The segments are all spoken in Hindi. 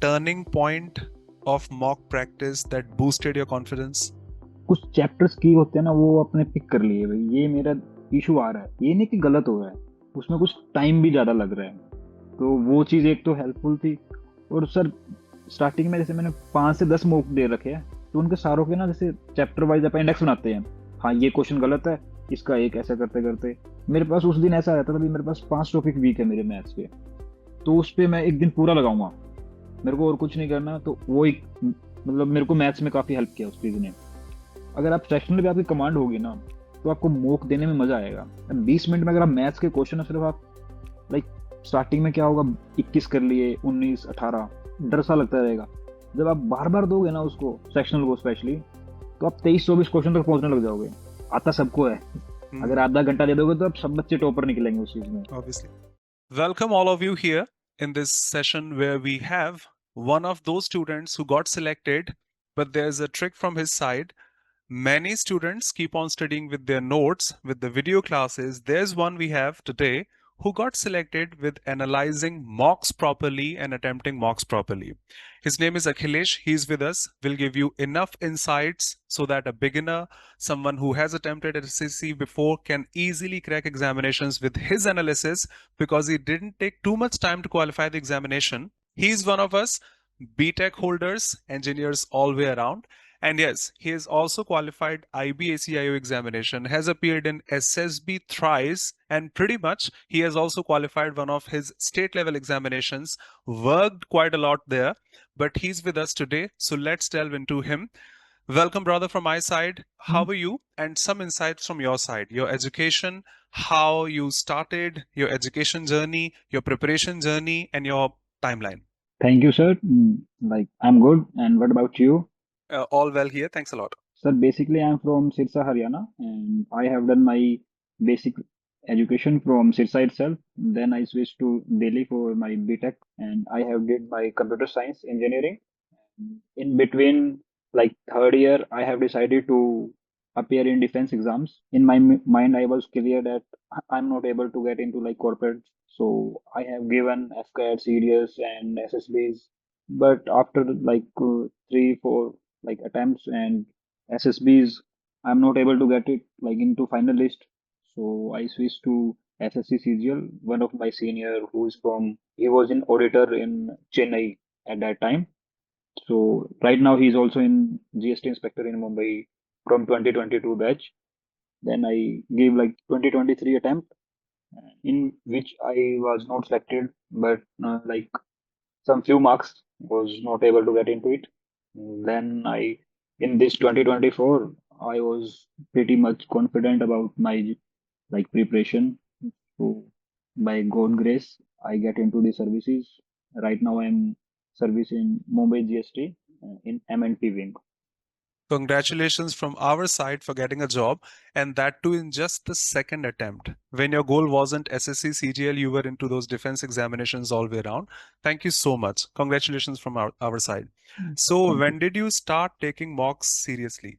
turning point of mock practice that boosted your confidence? कुछ चैप्टर्स की होते हैं ना, वो आपने पिक कर लिए, भाई ये मेरा इशू आ रहा है, ये नहीं कि गलत हो रहा है, उसमें कुछ टाइम भी ज्यादा लग रहा है, तो वो चीज एक तो हेल्पफुल थी। और सर स्टार्टिंग में जैसे मैंने 5 से 10 मॉक दे रखे हैं, तो उनके सारों के ना जैसे चैप्टर वाइज अपन इंडेक्स बनाते हैं। हाँ ये क्वेश्चन गलत है, इसका एक ऐसा करते करते मेरे पास उस दिन ऐसा आया था, तभी मेरे पास 5 टॉपिक वीक है मेरे मैथ्स के, तो उस पे मैं एक दिन पूरा लगाऊंगा, मेरे को और कुछ नहीं करना, तो वो एक मतलब मेरे को मैथ्स में काफी हेल्प किया उस चीज ने। अगर आप सेक्शनल पे आपकी कमांड होगी ना, तो आपको मॉक देने में मजा आएगा। 20 मिनट में अगर आप मैथ्स के क्वेश्चन सिर्फ आप लाइक स्टार्टिंग में क्या होगा, 21 कर लिए, 19, 18, डर सा लगता रहेगा। जब आप बार बार दोगे ना उसको, सेक्शनल को स्पेशली, तो आप 23-24 क्वेश्चन तक पहुंचने लग जाओगे। आता सबको है, अगर आधा घंटा दे दोगे तो आप सब बच्चे टॉपर निकलेंगे उस चीज में। Obviously. Welcome all of you here in this session where we have one of those students who got selected, but there's a trick from his side. Many students keep on studying with their notes, with the video classes. There's one we have today who got selected with analyzing mocks properly and attempting mocks properly. His name is Akhilesh. He's with us. Will give you enough insights so that a beginner, someone who has attempted SSC before, can easily crack examinations with his analysis because he didn't take too much time to qualify the examination. He's one of us, BTech holders, engineers all the way around. And yes, he has also qualified IB-ACIO examination, has appeared in SSB thrice, and pretty much he has also qualified one of his state level examinations, worked quite a lot there, but he's with us today. So let's delve into him. Welcome, brother, from my side. How are you? And some insights from your side, your education, how you started, your education journey, your preparation journey, and your timeline. Thank you sir, like I am good, and what about you? All well here. Thanks a lot. Sir, basically I am from Sirsa, Haryana, and I have done my basic education from Sirsa itself. Then I switched to Delhi for my BTech, and I have did my computer science engineering. In between, like third year, I have decided to appear in defense exams. In my mind, I was clear that I'm not able to get into like corporate, so I have given FCAT, CDS, and SSBs. But after like 3, 4 like attempts and SSBs, I'm not able to get it like into finalist. So I switched to SSC CGL. One of my senior he was an auditor in Chennai at that time. So right now he's also in GST inspector in Mumbai from 2022 batch. Then I gave like 2023 attempt in which I was not selected, but like some few marks was not able to get into it. Then in this 2024, I was pretty much confident about my like preparation. So by God grace, I get into the services. Right now I'm servicing Mumbai GST in M&P wing. Congratulations from our side for getting a job, and that too in just the second attempt. When your goal wasn't SSC, CGL, you were into those defense examinations all the way around. Thank you so much. Congratulations from our side. So, Thank when you. did you start taking mocks seriously?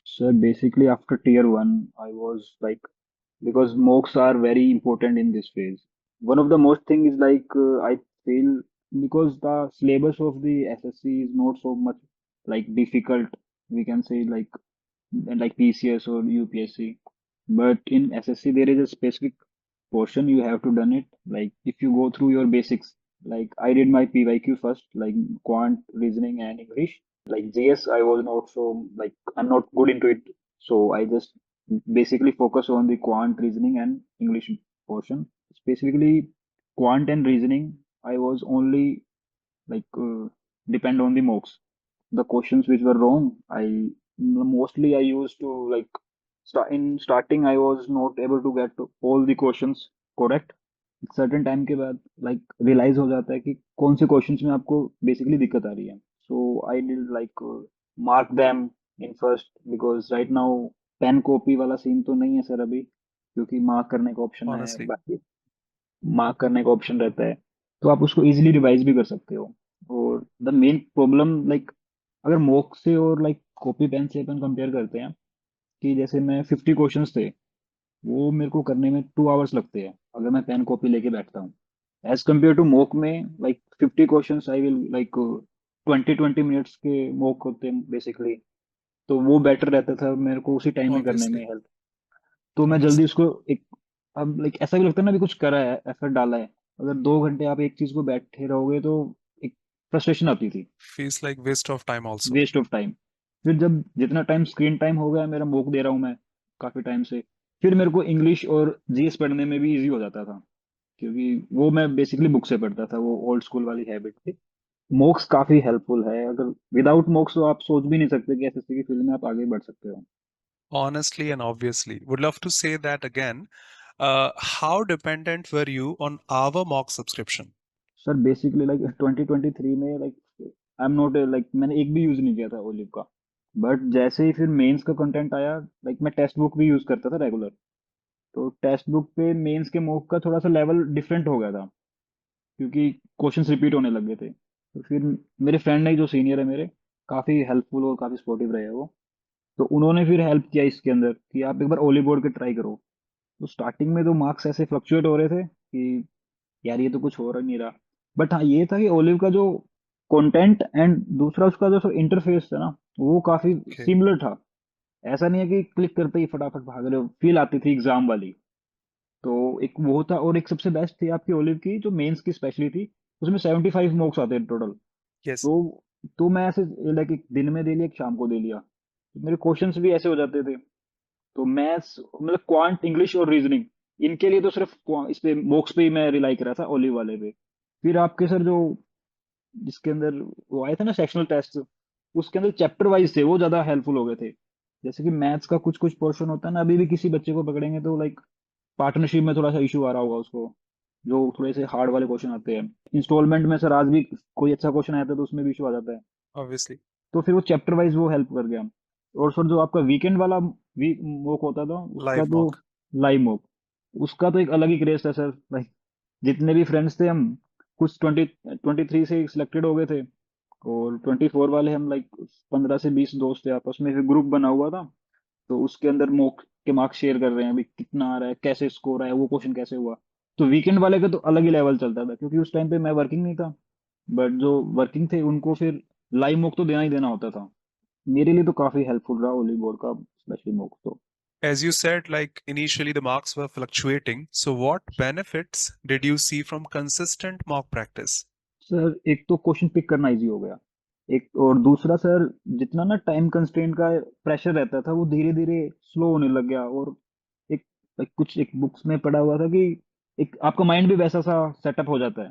So basically after tier one, I was like, because mocks are very important in this phase. One of the most thing is like I feel because the syllabus of the SSC is not so much like difficult. We can say like PCS or UPSC, but in SSC there is a specific portion you have to done it. Like if you go through your basics, like I did my PYQ first, like quant, reasoning, and English. Like JS, I was not so like I'm not good into it, so I just basically focus on the quant, reasoning, and English portion. Specifically, quant and reasoning, I was only like depend on the mocks. The questions which were wrong, I mostly I used to like in starting I was not able to get all the questions correct. Certain time के बाद लाइक रियलाइज हो जाता है कि कौन से क्वेश्चंस में आपको बेसिकली दिक्कत आ रही है, so I did like mark them in first, because right now pen copy वाला सीन तो नहीं है सर अभी, क्योंकि मार्क करने का ऑप्शन है, Honestly. बाकी मार्क करने का ऑप्शन रहता है, तो आप उसको इजीली रिवाइज भी कर सकते हो। और द मेन प्रॉब्लम लाइक अगर मॉक से और लाइक कॉपी पेन से अपन कंपेयर करते हैं, कि जैसे मैं 50 क्वेश्चंस थे, वो मेरे को करने में 2 आवर्स लगते हैं अगर मैं पेन कॉपी लेके बैठता हूँ। एज कम्पेयर टू मॉक में like 50 questions I will like 20-20 minutes के मॉक होते हैं बेसिकली। तो वो बेटर रहता था मेरे को उसी टाइम में करने ऑब्वियसली। में हेल्प। तो मैं जल्दी ऑब्वियसली उसको एक, अब लाइक ऐसा भी लगता है ना, अभी कुछ करा है, एफर्ट डाला है। अगर 2 घंटे आप एक चीज को बैठे रहोगे तो एक फ्रस्ट्रेशन आती थी, feels like waste of time also. Waste of time. फिर जब जितना टाइम स्क्रीन टाइम हो गया मेरा, मॉक दे रहा हूँ मैं काफी टाइम से, फिर मेरे को इंग्लिश और जीएस पढ़ने में भी इजी हो जाता था, क्योंकि वो मैं बेसिकली बुक से पढ़ता था, वो ओल्ड स्कूल वाली हैबिट थी। मोक्स काफी हेल्पफुल है, अगर विदाउट मोक्स तो आप सोच भी नहीं सकते कि एसएससी की फील्ड में आप आगे बढ़ सकते हो। Honestly and obviously, would love to say that again. How dependent were you on our mock subscription? Sir basically like 2023 में like I am not like, मैंने एक भी यूज नहीं किया था ओलिव का। बट जैसे ही फिर मेंस का कंटेंट आया, लाइक मैं टेक्स्ट बुक भी यूज करता था रेगुलर। तो टेक्स्ट बुक पे मेंस के मॉक का थोड़ा सा लेवल डिफरेंट हो गया था, क्योंकि क्वेश्चंस रिपीट होने लग गए थे। तो फिर मेरे फ्रेंड ने, जो सीनियर है मेरे, काफी हेल्पफुल और काफी सपोर्टिव रहे वो। तो उन्होंने फिर हेल्प किया इसके अंदर कि आप एक बार ओली बोर्ड के ट्राई करो। तो स्टार्टिंग में तो मार्क्स ऐसे फ्लक्चुएट हो रहे थे कि यार ये तो कुछ हो रहा नहीं रहा। बट हाँ, ये था कि ओलिव का जो कंटेंट एंड दूसरा उसका जो इंटरफेस था ना, वो काफी Okay. सिमिलर था। ऐसा नहीं है कि क्लिक करते ही फटाफट भाग रहे हो, फील आती थी एग्जाम वाली। तो एक वो था, और एक सबसे बेस्ट थी आपकी ओलिव की जो मेंस की स्पेशली थी, उसमें 75 मार्क्स आते हैं टोटल। Yes. तो तो मैं ऐसे लाइक एक दिन में दे लिया, एक शाम को दे लिया, तो मेरे क्वेश्चंस भी ऐसे हो जाते थे। तो मैथ्स मतलब क्वांट, इंग्लिश और रीजनिंग, इनके लिए तो सिर्फ इस पे बुक्स पे ही मैं रिलाई कर रहा था, ओलिव वाले पे। फिर आपके सर जो जिसके अंदर वो आए थे ना सेक्शनल टेस्ट, उसके अंदर चैप्टर वाइज थे, वो ज्यादा हेल्पफुल हो गए थे। जैसे कि मैथ्स का कुछ कुछ पोर्शन होता है ना, अभी भी किसी बच्चे को पकड़ेंगे तो लाइक पार्टनरशिप में थोड़ा सा इशू आ रहा होगा उसको, जो थोड़े से हार्ड वाले क्वेश्चन आते हैं। इंस्टॉलमेंट में सर आज भी कोई अच्छा क्वेश्चन आया था तो उसमें भी इशू आ जाता है। Obviously. तो फिर वो चैप्टर वाइज वो हेल्प कर गया। और सर जो आपका वीकेंड वाला वीक मॉक होता था उसका Live तो, mock. लाइव मॉक, उसका तो एक अलग ही क्रेज था सर भाई। जितने भी फ्रेंड्स थे हम, कुछ 23 से सिलेक्टेड हो गए थे, और 24 वाले हम लाइक 15 से 20 दोस्त थे आपस में, फिर ग्रुप बना हुआ था। तो उसके अंदर मॉक के मार्क्स शेयर कर रहे हैं, अभी कितना आ रहा है, कैसे स्कोर आया, वो क्वेश्चन कैसे हुआ। तो वीकेंड वाले का तो अलग ही लेवल चलता था, क्योंकि उस टाइम पे मैं वर्किंग नहीं था। बट जो वर्किंग थे उनको फिर लाइव मॉक तो देना ही देना होता था। मेरे लिए तो काफी हेल्पफुल रहा ओली बोर्ड का स्पेशली मॉक तो। As you said, like initially the marks were fluctuating. So, what benefits did you see from consistent mock practice? Sir एक तो क्वेश्चन पिक करना इजी हो गया, एक और दूसरा सर, जितना ना टाइम कंस्ट्रेंट का प्रेशर रहता था वो धीरे धीरे स्लो होने लग गया। और एक, कुछ एक बुक्स में पढ़ा हुआ था कि एक आपका माइंड भी वैसा सा सेटअप हो जाता है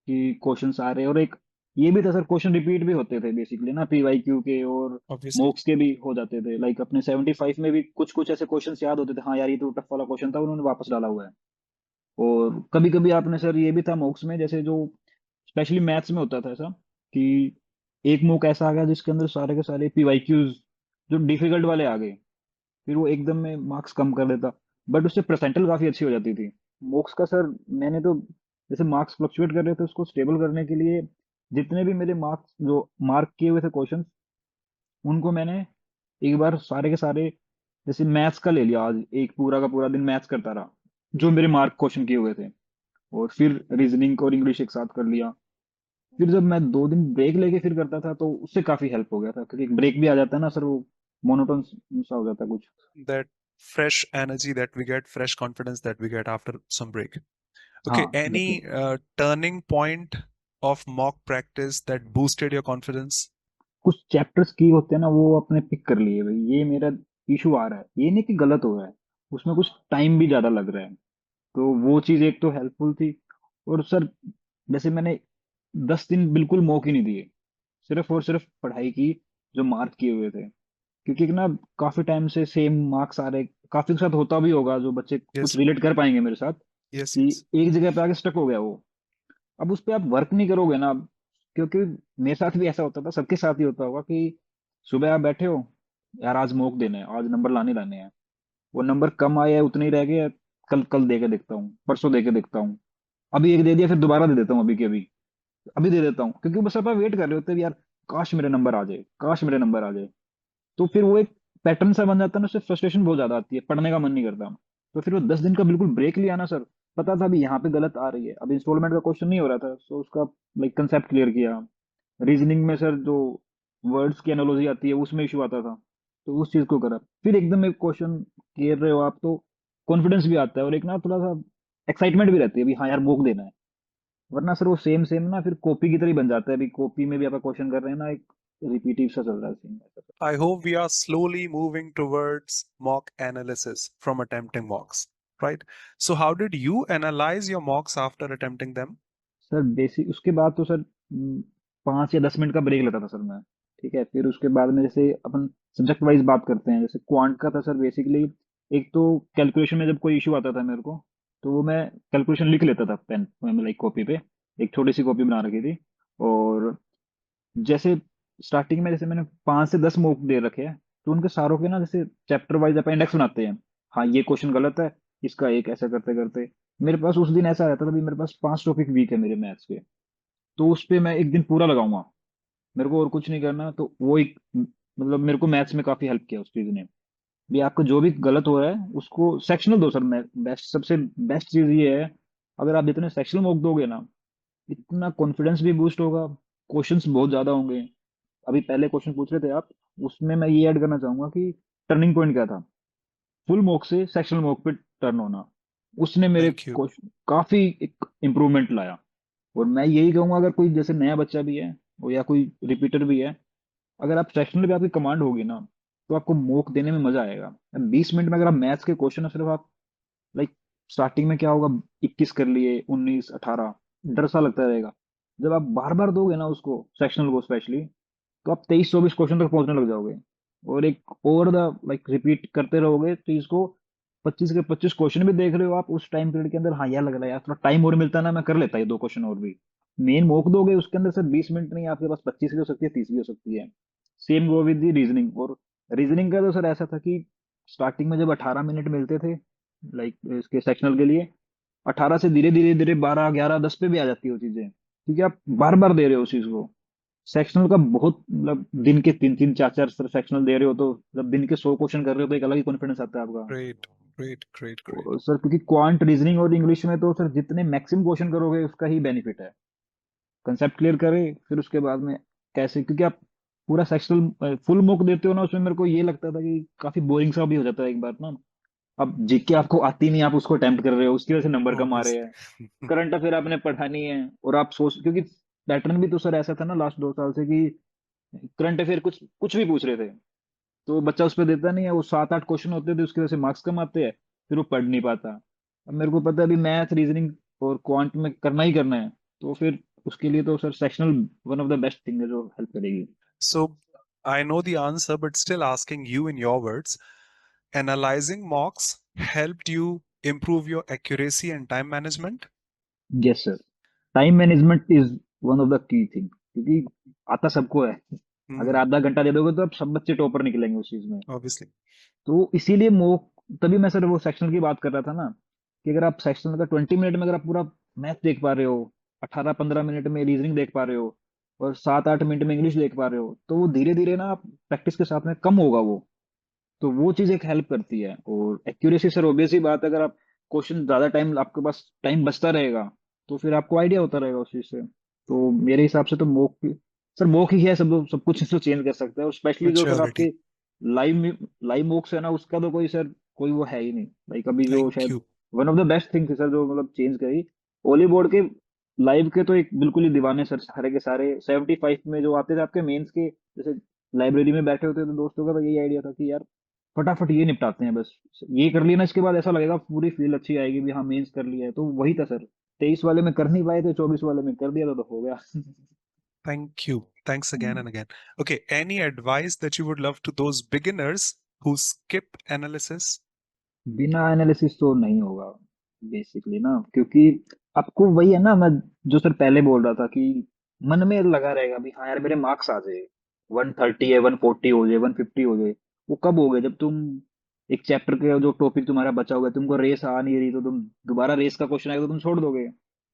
कि क्वेश्चंस आ रहे हैं। और एक ये भी था सर, क्वेश्चन रिपीट भी होते थे बेसिकली ना, पीवाईक्यू के और Obviously. मॉक्स के भी हो जाते थे। लाइक अपने 75 में भी कुछ कुछ ऐसे क्वेश्चंस याद होते थे, हाँ यार ये तो टफ वाला क्वेश्चन था, उन्होंने वापस डाला हुआ है। और कभी कभी आपने सर ये भी था मॉक्स में, जैसे जो स्पेशली मैथ्स में होता था ऐसा कि एक मॉक ऐसा आ गया जिसके अंदर सारे के सारे पीवाईक्यूज जो डिफिकल्ट वाले आ गए, फिर वो एकदम में मार्क्स कम कर देता। बट उससे परसेंटाइल काफी अच्छी हो जाती थी मोक्स का सर। मैंने तो जैसे मार्क्स फ्लक्चुएट कर रहे थे उसको स्टेबल करने के लिए, जितने भी मेरे मार्क्स जो मार्क किए हुए थे क्वेश्चंस, उनको मैंने एक बार सारे के सारे, जैसे मैथ्स का ले लिया, आज एक पूरा का पूरा दिन मैथ्स करता रहा जो मेरे मार्क क्वेश्चन किए हुए थे। और फिर रीजनिंग और इंग्लिश एक साथ कर लिया। फिर जब मैं 2 दिन ब्रेक लेके फिर करता था तो उससे काफी हेल्प हो गया था, क्योंकि ब्रेक भी आ जाता है ना सर, वो मोनोटोन सा हो जाता है कुछ। That fresh energy that we get, fresh confidence that we get after some break. Okay, हाँ any exactly. turning point of mock practice that boosted your confidence? कुछ चैप्टर्स की होते हैं ना, वो अपने पिक कर लिए भाई, ये मेरा इशू आ रहा है, ये नहीं कि गलत हो रहा है, उसमें कुछ टाइम भी ज्यादा लग रहा है। तो वो चीज एक तो हेल्पफुल थी। और सर जैसे मैंने 10 दिन बिल्कुल मौके ही नहीं दिए, सिर्फ और सिर्फ पढ़ाई की, जो मार्क किए हुए थे। क्योंकि ना काफी टाइम से सेम मार्क्स आ रहे, काफी के साथ होता भी होगा, जो बच्चे कुछ Yes, रिलेट कर पाएंगे मेरे साथ, yes, कि yes. एक जगह पे आके स्टक हो गया वो। अब उस पे आप वर्क नहीं करोगे ना, क्योंकि मेरे साथ भी ऐसा होता था, सबके साथ ही होता होगा कि सुबह आप बैठे हो, यार आज मॉक देने हैं, आज नंबर लाने लाने हैं, वो नंबर कम आए हैं, उतने ही रह गए, कल कल दे के देखता हूँ, परसों दे के देखता हूँ, अभी एक दे दिया फिर दोबारा दे देता हूँ, अभी के अभी अभी दे देता हूँ, क्योंकि बस आप वेट कर रहे होते हैं यार, काश मेरे नंबर आ जाए, काश मेरे नंबर आ जाए। तो फिर वो एक पैटर्न सा बन जाता है ना, उससे फ्रस्ट्रेशन बहुत ज्यादा आती है, पढ़ने का मन नहीं करता। तो फिर वो 10 दिन का बिल्कुल ब्रेक लिया ना सर, पता था अभी यहाँ पे गलत आ रही है, अब इंस्टॉलमेंट का क्वेश्चन नहीं हो रहा था, तो उसका लाइक कंसेप्ट क्लियर किया। रीजनिंग में सर जो वर्ड्स की एनालॉजी आती है उसमें इशू आता था, तो उस चीज को करा। फिर एकदम एक क्वेश्चन घेर रहे हो आप, तो कॉन्फिडेंस भी आता है और एक ना थोड़ा सा एक्साइटमेंट भी रहती है, अभी हाँ यार मोक देना है। वरना सर वो सेम सेम ना फिर कॉपी की तरह ही बन जाता है, अभी कॉपी में भी आप क्वेश्चन कर रहे हैं ना, एक रिपीटिव सा चल रहा है सीन ऐसा। I hope we are slowly moving towards mock analysis from attempting mocks, right? So, how did you analyze your mocks after attempting them? Sir basic उसके बाद तो सर 5 या 10 मिनट का ब्रेक लेता था सर मैं। ठीक है, फिर उसके बाद में जैसे अपन सब्जेक्ट वाइज बात करते हैं, जैसे क्वांट का था सर बेसिकली। एक तो कैलकुलेशन में जब कोई इशू आता था मेरे को, तो वो मैं कैलकुलेशन लिख लेता था पेन में, लाइक कॉपी पे, एक छोटी सी कॉपी बना रखी थी। और जैसे स्टार्टिंग में जैसे मैंने 5 से 10 मॉक दे रखे हैं, तो उनके सारों के ना जैसे चैप्टर वाइज अपन इंडेक्स बनाते हैं। हाँ ये क्वेश्चन गलत है, इसका एक ऐसा करते करते मेरे पास उस दिन ऐसा रहता था भी मेरे पास 5 टॉपिक वीक है मेरे मैथ्स के, तो उस पे मैं एक दिन पूरा लगाऊंगा, मेरे को और कुछ नहीं करना। तो वो एक मतलब मेरे को मैथ्स में काफी हेल्प किया उस चीज ने भी। आपको जो भी गलत हो रहा है उसको सेक्शनल दो सर। मैं बेस्ट सबसे बेस्ट चीज ये है, अगर आप जितने सेक्शनल मॉक दोगे ना, इतना कॉन्फिडेंस भी बूस्ट होगा, क्वेश्चंस बहुत ज्यादा होंगे। अभी पहले क्वेश्चन पूछ रहे थे आप, उसमें मैं ये ऐड करना चाहूंगा कि टर्निंग पॉइंट क्या था, फुल मॉक से सेक्शनल मॉक पे टर्न होना। उसने मेरे Thank you. क्वेश्चन काफी एक इम्प्रूवमेंट लाया। और मैं यही कहूंगा, अगर कोई जैसे नया बच्चा भी है और या कोई रिपीटर भी है, अगर आप सेक्शनल पे आपकी कमांड होगी ना, तो आपको मॉक देने में मजा आएगा। 20 मिनट में अगर आप मैथ्स के क्वेश्चन सिर्फ आप लाइक, स्टार्टिंग में क्या होगा, 21 कर लिए, 19, 18, डर सा लगता रहेगा। जब आप बार बार दोगे ना उसको, सेक्शनल को स्पेशली, तो आप 23-24 क्वेश्चन तक पहुंचने लग जाओगे। और एक ओवर द लाइक रिपीट करते रहोगे चीज को, 25 के 25 क्वेश्चन भी देख रहे हो आप उस टाइम पीरियड के अंदर, हाँ यार लग रहा है यार थोड़ा टाइम और मिलता ना मैं कर लेता ये 2 क्वेश्चन और भी। मेन मोक दोगे उसके अंदर सर 20 मिनट नहीं, आपके पास 25 भी हो सकती है, 30 भी हो सकती है। Same go with the reasoning. और रीजनिंग का तो सर ऐसा था कि स्टार्टिंग में जब 18 मिनट मिलते थे लाइक इसके सेक्शनल के लिए, 18 से धीरे धीरे धीरे 12, 11, 10 पे भी आ जाती है वो चीजें, क्योंकि आप बार बार दे रहे हो उस चीज को। सेक्शनल का बहुत मतलब दिन के 3-3, 4-4 सेक्शनल दे रहे हो, तो जब दिन के 100 क्वेश्चन कर रहे हो तो एक अलग ही कॉन्फिडेंस आता है आपका। Great, great, great, great. और सर क्योंकि क्वांट रीजनिंग और इंग्लिश में तो सर जितने मैक्सिमम क्वेश्चन करोगे उसका ही बेनिफिट है। कंसेप्ट क्लियर करे, फिर उसके बाद में कैसे, क्योंकि आप पूरा सेक्शनल फुल मॉक देते हो ना, उसमें मेरे को ये लगता था कि काफी बोरिंग सा भी हो जाता है एक बार ना। अब जीके आपको आती नहीं, आप उसको अटेम्प्ट कर रहे हो, उसकी वजह से नंबर कम आ रहे Obviously. हैं। करंट अफेयर आपने पढ़ानी है और आप सोच, क्योंकि पैटर्न भी तो सर ऐसा था ना लास्ट 2 साल से कि करंट अफेयर कुछ कुछ भी पूछ रहे थे, तो बच्चा उस पर देता नहीं है। वो 7-8 क्वेश्चन होते थे, उसकी वजह से मार्क्स कम आते हैं, फिर वो पढ़ नहीं पाता। अब मेरे को पता है अभी मैथ रीजनिंग और क्वांट में करना ही करना है, तो फिर उसके लिए तो sir sectional one of the best thing है जो हेल्प करेगी। So, I know the answer, but still asking you in your words, analyzing mocks helped you improve your accuracy and time management? Yes sir, time management is one of the key thing, क्योंकि आता सबको है। अगर Hmm, आधा घंटा दे दोगे तो आप सब बच्चे टॉपर निकलेंगे उस चीज में। obviously. तो इसीलिए मॉक, तभी मैं सर वो सेक्शनल की बात कर रहा था ना, कि अगर आप सेक्शनल का 20 मिनट में अगर आप पूरा मैथ देख पा रहे हो, 18-15 मिनट में रीजनिंग देख पा रहे हो, और 7-8 मिनट में इंग्लिश देख पा रहे हो, तो वो धीरे धीरे ना आप प्रैक्टिस के साथ में कम होगा वो। तो वो चीज एक हेल्प करती है। और एक्यूरेसी सर ऑब्वियस ही बात है, अगर आप क्वेश्चन ज्यादा टाइम आपके पास टाइम बचता रहेगा, तो फिर आपको आइडिया होता रहेगा उस चीज से। तो मेरे हिसाब से तो मॉक सर मॉक ही है, सब सब कुछ इसको चेंज कर सकता है। और स्पेशली जो सर आपके Maturity. लाइव लाइव मॉक्स है ना, उसका तो कोई सर कोई वो है ही नहीं। लाइक अभी जो Thank शायद you. One of the best thing थी सर जो मतलब चेंज करी, ओली बोर्ड के लाइव के तो एक बिल्कुल ही दीवाने सर, सारे के सारे 75 में जो आते थे आपके मेंस के, जैसे लाइब्रेरी में बैठे होते थे दोस्तों का, तो यही आइडिया था कि यार फटाफट ये निपटाते हैं बस, ये कर लिया ना इसके बाद ऐसा लगेगा पूरी फील अच्छी आएगी भी हाँ मेंस कर लिया है। तो वही था सर, 23 वाले में कर नहीं पाए थे, 24 वाले में कर दिया था तो हो गया। Thank you. Thanks again and again. Okay, any advice that you would love to those beginners who skip analysis? बिना एनालिसिस तो नहीं होगा बेसिकली ना, क्योंकि आपको वही है ना, मैं जो सर पहले बोल रहा था कि मन में लगा रहेगा भी हाँ यार मेरे मार्क्स आ जाए, 130 है, 140 हो जाए, 150 हो जाए। वो कब हो गए, जब तुम एक चैप्टर के जो टॉपिक तुम्हारा बचा हुआ है, तुमको रेस आ नहीं रही, तो तुम दोबारा रेस का क्वेश्चन आएगा तो तुम छोड़ दोगे।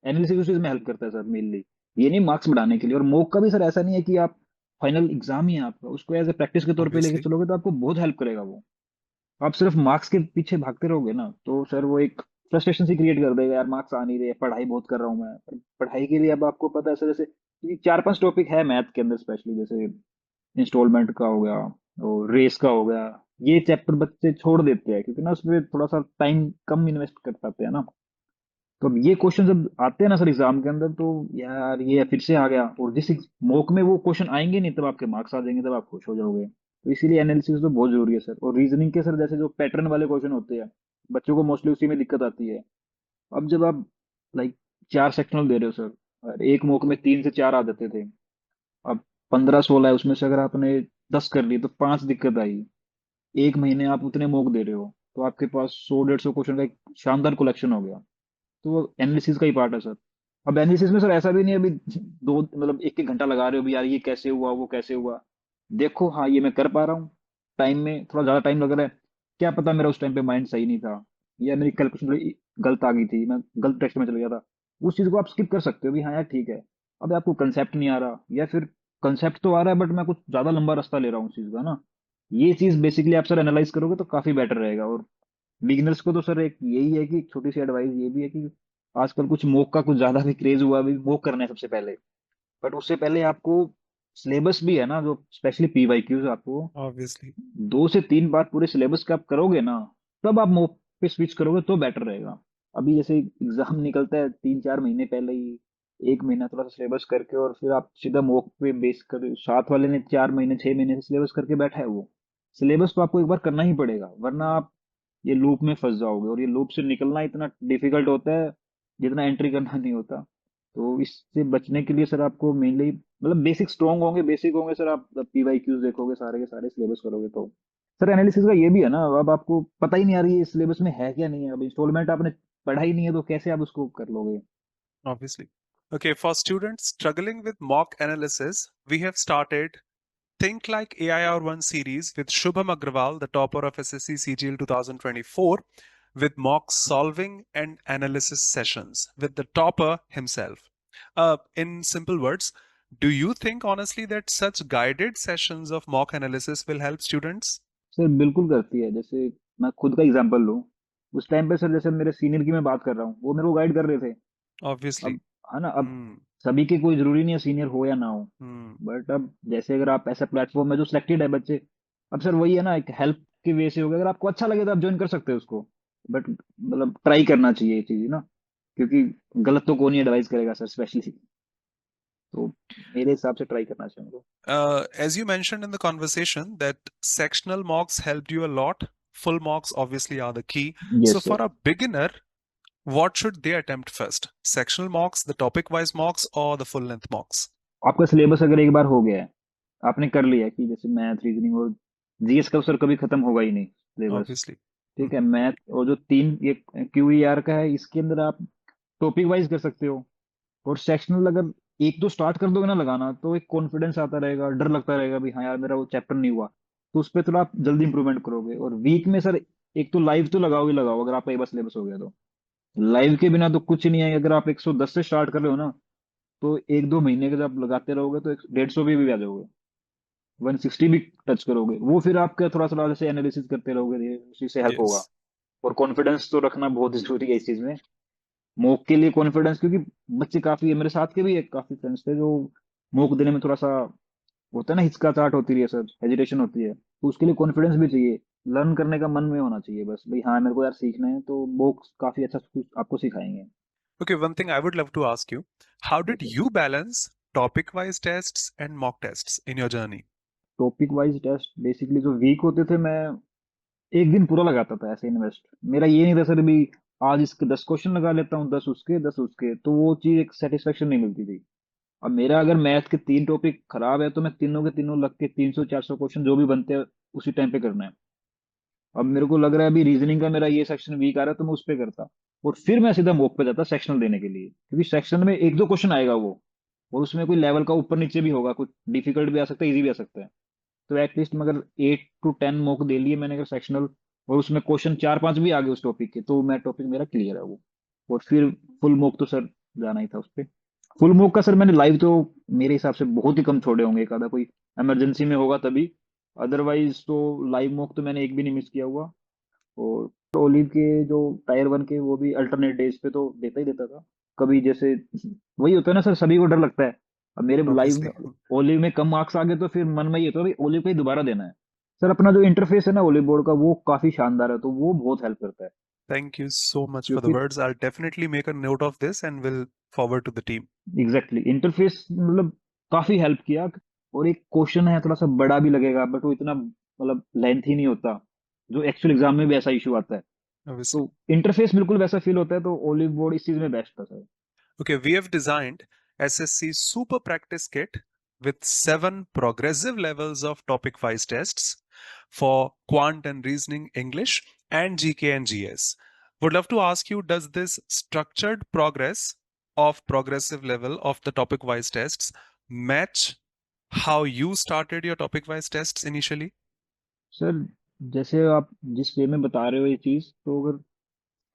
एनालिसिस उस चीज में हेल्प करता है सर मेनली, ये नहीं मार्क्स बढ़ाने के लिए। और मॉक का भी सर ऐसा नहीं है कि आप फाइनल एग्जाम ही है आपका, उसको एज ए प्रैक्टिस के तौर पे लेके Obviously. चलोगे तो आपको बहुत हेल्प करेगा वो। आप सिर्फ मार्क्स के पीछे भागते रहोगे ना, तो सर वो एक फ्रस्ट्रेशन सी क्रिएट कर देगा, यार मार्क्स आ नहीं रहे, पढ़ाई बहुत कर रहा हूँ मैं, पर पढ़ाई के लिए अब आपको पता है सर, जैसे क्योंकि 4-5 टॉपिक है मैथ के अंदर स्पेशली, जैसे इंस्टॉलमेंट का हो गया और रेस का हो गया, ये चैप्टर बच्चे छोड़ देते हैं क्योंकि ना उसमें थोड़ा सा टाइम कम इन्वेस्ट कर पाते हैं ना। तो अब ये क्वेश्चन जब आते हैं ना सर एग्जाम के अंदर, तो यार ये फिर से आ गया, और जिस मॉक में वो क्वेश्चन आएंगे नहीं तब आपके मार्क्स आ जाएंगे, तब आप खुश हो जाओगे। तो इसीलिए एनालिसिस तो बहुत जरूरी है सर। और रीजनिंग के सर जैसे जो पैटर्न वाले क्वेश्चन होते हैं, बच्चों को मोस्टली उसी में दिक्कत आती है। अब जब आप लाइक 4 सेक्शनल दे रहे हो सर, और एक मॉक में 3 से 4 आ जाते थे, अब 15-16 है, उसमें से अगर आपने 10 कर ली तो 5 दिक्कत आई। एक महीने आप उतने मॉक दे रहे हो, तो आपके पास 100-150 क्वेश्चन का एक शानदार कलेक्शन हो गया। तो वो एनालिसिस का ही पार्ट है सर। अब एनालिसिस में सर ऐसा भी नहीं है अभी दो मतलब एक एक घंटा लगा रहे हो भी, यार ये कैसे हुआ वो कैसे हुआ। देखो हाँ ये मैं कर पा रहा हूँ, टाइम में थोड़ा ज्यादा टाइम लग रहा है, क्या पता मेरा उस टाइम पे माइंड सही नहीं था, या मेरी कैलकुलेशन थोड़ी गलत आ गई थी, मैं गलत टेक्स्ट में चल गया था। उस चीज को आप स्किप कर सकते हो भी, हाँ यार ठीक है, अब आपको कंसेप्ट नहीं आ रहा, या फिर कंसेप्ट तो आ रहा है बट मैं कुछ ज्यादा लंबा रास्ता ले रहा हूँ उस चीज का ना। ये चीज बेसिकली आप सर एनालाइज करोगे तो काफी बेटर रहेगा। और बिगिनर्स को तो सर एक यही है कि छोटी सी एडवाइस ये भी है कि आजकल कुछ मॉक का कुछ ज्यादा भी क्रेज हुआ, भी मॉक करना है सबसे पहले, बट उससे पहले आपको सिलेबस भी है ना, जो स्पेशली पीवाईक्यूज, आपको Obviously. 2 से 3 बार पूरे सिलेबस का आप करोगे ना, तब आप मॉक पे स्विच करोगे तो बेटर रहेगा। अभी जैसे एग्जाम निकलता है 3-4 महीने पहले ही, एक महीना थोड़ा सा सिलेबस करके और फिर आप सीधा मॉक पे बेस कर, साथ वाले ने 4 महीने 6 महीने से सिलेबस करके बैठा है वो। सिलेबस तो आपको एक बार करना ही पड़ेगा, वरना आप ये लूप में फंस जाओगे, और ये लूप से निकलना इतना डिफिकल्ट होता है जितना एंट्री करना नहीं होता। तो इससे बचने के लिए सर आपको मेनली मतलब बेसिक स्ट्रॉन्ग होंगे, बेसिक होंगे सर, आप पीवाईक्यूज देखोगे सारे के सारे, सिलेबस करोगे तो। सर एनालिसिस का ये भी है ना, अब आपको पता ही नहीं आ रही है सिलेबस में है क्या नहीं है, अब इंस्टॉलमेंट आपने पढ़ा ही नहीं है तो कैसे आप उसको कर लोगे। Obviously. Okay, for students struggling with mock analysis, we have started Think Like AIR 1 series with Shubham Agrawal, the topper of SSC CGL 2024, with mock solving and analysis sessions with the topper himself. In simple words, do you think honestly that such guided sessions of mock analysis will help students? Sir बिल्कुल करती है। जैसे मैं खुद का एग्जांपल लूँ, उस टाइम पे सर जैसे मेरे सीनियर की मैं बात कर रहा हूँ, वो मेरे को गाइड कर रहे थे। Obviously. अब है ना, अब Hmm. सभी के कोई जरूरी नहीं है सीनियर हो या ना हो, Hmm. बट अब जैसे अगर आप ऐसा प्लेटफॉर्म है जो सिलेक्टेड है बच्चे, अब सर वही है ना, एक हेल्प के वे से होगा, अगर आपको अच्छा लगे तो आप ज्वाइन कर सकते हो उसको, बट मतलब ट्राई करना चाहिए ये चीज ना, क्योंकि गलत तो कौन ही एडवाइस करेगा सर स्पेशली। तो मेरे हिसाब से ट्राई करना चाहिए उनको। As you mentioned in the conversation that sectional mocks helped you a lot, full mocks obviously are the key. So yes for sir. a beginner, what should they attempt first? Sectional mocks, the topic wise mocks, or the full length mocks? आपका सिलेबस अगर एक बार हो गया है, आपने कर लिया कि जैसे मैथ रीजनिंग और जीएस का सर कभी खत्म होगा ही नहीं सिलेबस, Obviously. ठीक है, Mhm. मैथ और जो 3 ये क्यूईआर का है, इसके अंदर आप टॉपिक वाइज कर सकते हो। और सेक्शनल अगर एक दो स्टार्ट कर दोगे ना लगाना, तो एक कॉन्फिडेंस आता रहेगा, डर लगता रहेगा भी हाँ यार मेरा वो चैप्टर नहीं हुआ, तो उस पर थोड़ा आप जल्दी इंप्रूवमेंट करोगे। और वीक में सर एक तो लाइव तो लगाओ ही लगाओ, अगर आपका एक बार सिलेबस हो गया तो लाइव के बिना तो कुछ नहीं है। अगर आप 110 से स्टार्ट कर रहे हो ना, तो 1-2 महीने के जब आप लगाते रहोगे तो 150 भी आ जाओगे, 160 भी टच करोगे। वो फिर आपका थोड़ा थोड़ा जैसे एनालिसिस करते रहोगे, उसी से हेल्प होगा। Yes. और कॉन्फिडेंस तो रखना बहुत जरूरी है इस चीज में, मोक के लिए कॉन्फिडेंस, क्योंकि बच्चे काफी है मेरे साथ के भी एक काफी फ्रेंड्स थे जो मोक देने में थोड़ा सा होता है ना, हिचकिचाहट होती है सर, हेजिटेशन होती है, तो उसके लिए कॉन्फिडेंस भी चाहिए, लर्न करने का मन में होना चाहिए बस भाई, हाँ मेरे को यार सीखना है, तो मोक काफी अच्छा कुछ आपको सिखाएंगे। Okay, one thing I would love to ask you, how did जैसे you balance topic wise tests and mock tests in your journey? Topic wise test basically जो वीक होते थे, मैं एक दिन पूरा लगाता था ऐसे इन्वेस्ट। मेरा ये नहीं था सर भी आज इसके 10 क्वेश्चन लगा लेता हूँ, 10 उसके 10 उसके, तो वो चीज एक सेटिस्फेक्शन नहीं मिलती थी। अब मेरा अगर मैथ के 3 टॉपिक खराब है, तो मैं तीनों के तीनों लग के 300-400 क्वेश्चन जो भी बनते हैं उसी टाइम पे करना है। अब मेरे को लग रहा है अभी रीजनिंग का मेरा ये सेक्शन वीक आ रहा है, तो मैं उस पे करता, और फिर मैं सीधा मॉक पे जाता सेक्शनल देने के लिए, क्योंकि सेक्शन में एक दो क्वेश्चन आएगा वो, और उसमें कोई लेवल का ऊपर नीचे भी होगा, कुछ डिफिकल्ट भी आ सकता है, इजी भी आ सकता है। तो एटलीस्ट मगर 8 to 10 मॉक दे लिए मैंने अगर सेक्शनल, और उसमें क्वेश्चन 4-5 भी आ गए उस टॉपिक के, तो मैं टॉपिक मेरा क्लियर है वो। और फिर फुल मॉक तो सर जाना ही था उस पे। फुल मॉक का सर मैंने लाइव तो मेरे हिसाब से बहुत ही कम छोड़े होंगे, एक आधा कोई इमरजेंसी में होगा तभी, अदरवाइज तो लाइव मॉक तो मैंने एक भी नहीं मिस किया हुआ। और ओलिव के जो टायर वन के वो भी अल्टरनेट डेज पे तो देता ही देता था। कभी जैसे वही होता है ना सर, सभी को डर लगता है। अब मेरे लाइव में ऑब्वियसली। ओलिव में कम मार्क्स आ गए तो फिर मन में ये होता है भाई ओलिव को ही दोबारा देना है। सर अपना जो इंटरफेस है ना ओलिव बोर्ड का वो काफी शानदार है, तो वो बहुत हेल्प करता है। Thank you so much for the क्योंकि words. I'll definitely make a note of this and will forward to the team. Exactly interface मतलब काफी हेल्प किया। और एक क्वेश्चन है थोड़ा सा बड़ा भी लगेगा बट वो इतना मतलब लेंथी नहीं होता, जो एक्चुअल एग्जाम में भी ऐसा इशू आता है। Obviously. तो इंटरफेस बिल्कुल वैसा फील होता है, तो ओलिव बोर्ड इस चीज में बेस्ट था sir. Okay, we have designed SSC Super Practice Kit with 7 progressive levels of topic wise tests for quant and reasoning English and GK and GS. Would love to ask you, does this structured progress of progressive level of the topic wise tests match how you started your topic wise tests initially? Sir जैसे आप जिस वे में बता रहे हो ये चीज, तो अगर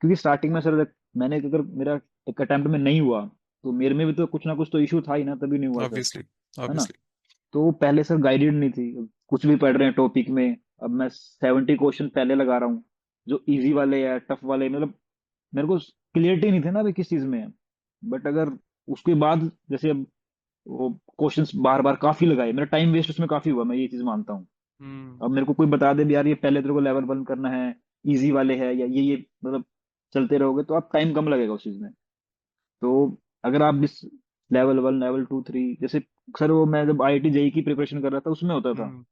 क्योंकि स्टार्टिंग में सर मैंने अगर मेरा एक अटेम्प्ट में नहीं हुआ तो मेरे में भी तो कुछ ना कुछ तो इशू था ही ना, तभी नहीं हुआ सर। Obviously, है ना? obviously. तो वो पहले सर गाइडेड नहीं थी। कुछ भी पढ़ रहे हैं टॉपिक में, अब मैं 70 क्वेश्चन पहले लगा रहा हूँ, जो इजी वाले या टफ वाले, मतलब मेरे को क्लियरिटी नहीं थी ना अभी किस चीज में है। बट अगर उसके बाद जैसे अब वो क्वेश्चंस बार बार काफी लगाए, मेरा टाइम वेस्ट उसमें काफी हुआ, मैं ये चीज मानता हूँ। Hmm. अब मेरे को कोई बता दे भी यार ये पहले तेरे को लेवल वन करना है, इजी वाले है या ये मतलब चलते रहोगे तो आप टाइम कम लगेगा उस चीज में। तो अगर आप इस level one level two three जैसे, सर वो मैं जब आईआईटी जेई की प्रिपरेशन कर रहा था उसमें होता था Hmm.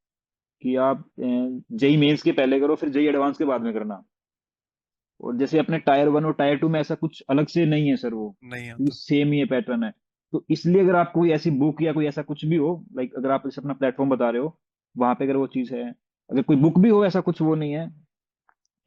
कि आप जेई मेंस के पहले करो फिर जेई एडवांस के बाद में करना। और जैसे अपने टायर वन और टायर टू में ऐसा कुछ अलग से नहीं है सर, वो नहीं ये आता. सेम ही है, पैटर्न है। तो इसलिए अगर आप कोई ऐसी बुक या कोई ऐसा कुछ भी हो, लाइक अगर आप इसे अपना प्लेटफॉर्म बता रहे हो वहां पे अगर वो चीज है, अगर कोई बुक भी हो, ऐसा कुछ वो नहीं है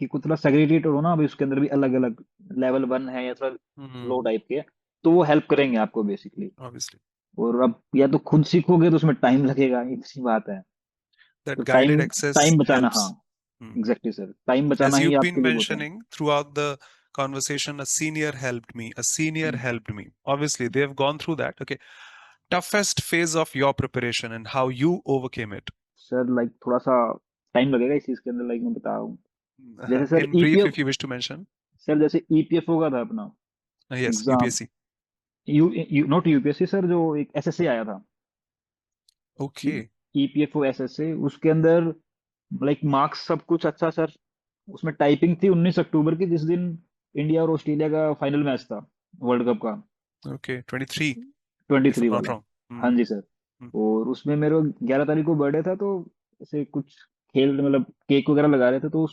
कि कुछ थोड़ा सेग्रीगेट हो ना, अभी उसके अंदर भी अलग अलग लेवल वन है या थोड़ा लो Hmm. टाइप के, तो वो हेल्प करेंगे आपको बेसिकली। Obviously. और अब या तो खुद सीखोगे तो उसमें टाइम लगेगा, इसी बात है। तो That guided time access time बचाना, हाँ helps. Hmm. Exactly sir, time बचाना As ही you've been आपके लिए बहुत है। mentioning throughout the conversation, a senior helped me. A senior hmm. helped me. Obviously, they have gone through that. Okay. Toughest phase of your preparation and how you overcame it. Sir like थोड़ा सा टाइम लगेगा इस चीज के अंदर, लाइक मैं बता रहा हूँ। जैसे sir In brief, EPF, if you wish to mention. Sir जैसे ईपीएफओ का था अपना Yes, exam, UPSC. Not UPSC sir, जो एक एसएससी आया था, Okay. ईपीएफओ एसएससी, उसके अंदर लाइक मार्क्स सब कुछ अच्छा सर। उसमें टाइपिंग थी 19 अक्टूबर की, जिस दिन इंडिया और ऑस्ट्रेलिया का फाइनल मैच था वर्ल्ड कप का, Okay. 23, twenty if three I'm not वाला। wrong. हाँ Hmm. जी सर। Hmm. और उसमें मेरे 11 तारीख को बर्थडे था, तो ऐसे कुछ खेल मतलब केक वगैरह लगा रहे थे, तो